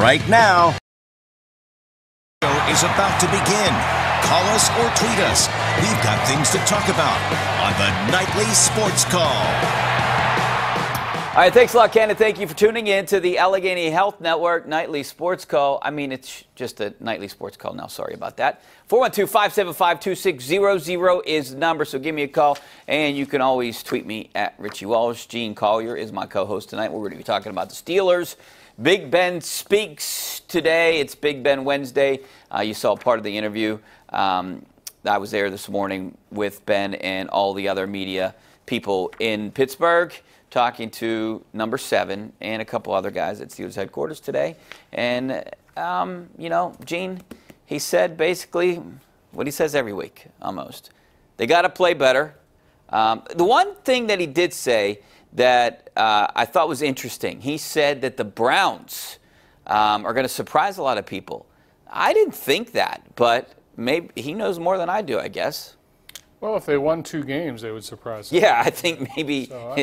right now. Is about to begin. Call us or tweet us. We've got things to talk about on the Nightly Sports Call. All right, thanks a lot, Ken, and thank you for tuning in to the Allegheny Health Network Nightly Sports Call. I mean, it's just a Nightly Sports Call now. Sorry about that. 412-575-2600 is the number, so give me a call. And you can always tweet me at Richie Walsh. Gene Collier is my co-host tonight. We're going to be talking about the Steelers. Big Ben speaks today. It's Big Ben Wednesday. You saw part of the interview. I was there this morning with Ben and all the other media people in Pittsburgh, talking to number 7 and a couple other guys at Steelers headquarters today. And, you know, Gene, he said basically what he says every week, almost. They got to play better. The one thing that he did say that I thought was interesting, he said that the Browns are going to surprise a lot of people. I didn't think that, but maybe he knows more than I do, I guess. Well, if they won 2 games, they would surprise them. Yeah, I think maybe. So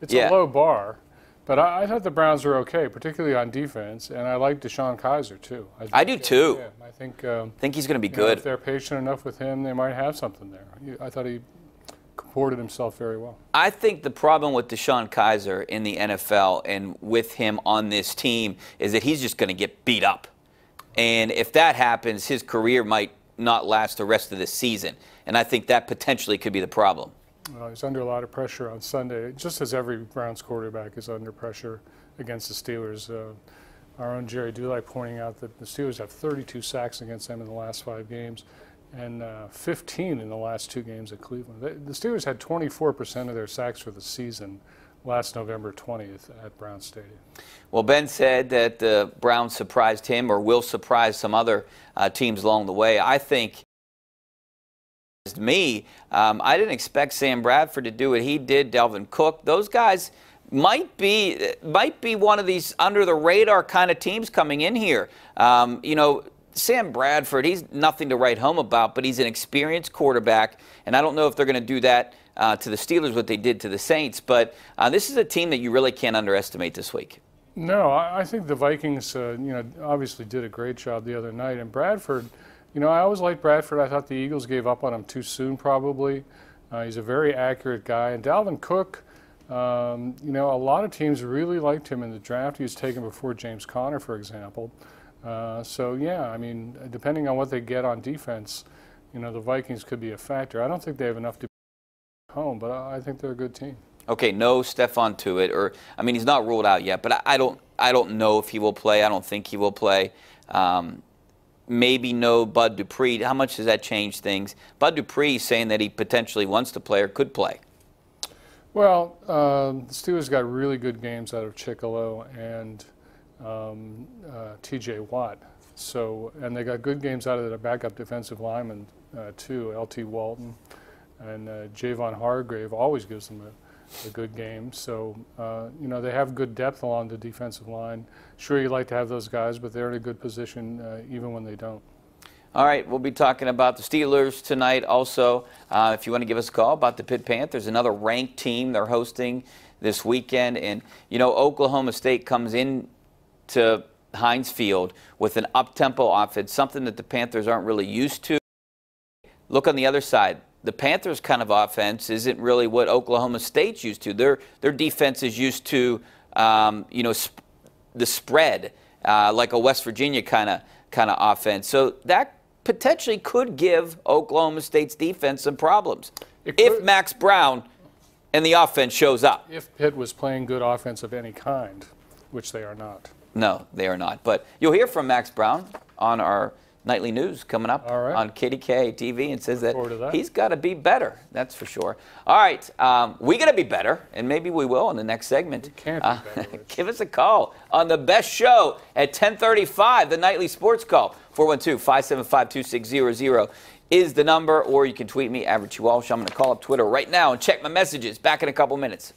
it's a low bar, but I thought the Browns were okay, particularly on defense, and I like DeShone Kizer too. I do too. Yeah, I think he's going to be good. If they're patient enough with him, they might have something there. I thought he comported himself very well. I think the problem with DeShone Kizer in the NFL and with him on this team is that he's just going to get beat up. And if that happens, his career might not last the rest of the season. And I think that potentially could be the problem. He's under a lot of pressure on Sunday, just as every Browns quarterback is under pressure against the Steelers. Our own Jerry Dulak pointing out that the Steelers have 32 sacks against them in the last 5 games and 15 in the last 2 games at Cleveland. The Steelers had 24% of their sacks for the season last November 20th at Brown Stadium. Well, Ben said that the Browns surprised him or will surprise some other teams along the way. I think, to me, I didn't expect Sam Bradford to do what he did, Dalvin Cook. Those guys might be one of these under-the-radar kind of teams coming in here. You know, Sam Bradford, he's nothing to write home about, but he's an experienced quarterback, and I don't know if they're going to do that to the Steelers what they did to the Saints, but this is a team that you really can't underestimate this week. No, I think the Vikings, you know, obviously did a great job the other night, and Bradford, you know, I always liked Bradford. I thought the Eagles gave up on him too soon, probably. He's a very accurate guy. And Dalvin Cook, you know, a lot of teams really liked him in the draft. He was taken before James Conner, for example. So, yeah, I mean, depending on what they get on defense, you know, the Vikings could be a factor. I don't think they have enough to be home, but I think they're a good team. Okay, no Stephon Tuitt, or I mean, he's not ruled out yet, but I don't know if he will play. I don't think he will play. Maybe no Bud Dupree. How much does that change things? Bud Dupree saying that he potentially wants to play or could play. Well, the Steelers got really good games out of Chickalo and T.J. Watt. So, and they got good games out of their backup defensive linemen too. L.T. Walton and Javon Hargrave always gives them a good game. So, you know, they have good depth along the defensive line. Sure, you like to have those guys, but they're in a good position even when they don't. All right, we'll be talking about the Steelers tonight also. If you want to give us a call about the Pitt Panthers, another ranked team they're hosting this weekend. And, you know, Oklahoma State comes in to Heinz Field with an up-tempo offense, something that the Panthers aren't really used to. Look on the other side. The Panthers' kind of offense isn't really what Oklahoma State's used to. Their defense is used to, you know, the spread, like a West Virginia kind of offense. So that potentially could give Oklahoma State's defense some problems if Max Brown and the offense shows up. If Pitt was playing good offense of any kind, which they are not. No, they are not. But you'll hear from Max Brown on our nightly news coming up on KDKA-TV, and says that he's got to be better. That's for sure. All right, we got to be better, and maybe we will in the next segment. We can't be better. Give us a call on the best show at 10:35, the nightly sports call. 412-575-2600 is the number, or you can tweet me at Richie Walsh. I'm going to call up Twitter right now and check my messages. Back in a couple minutes.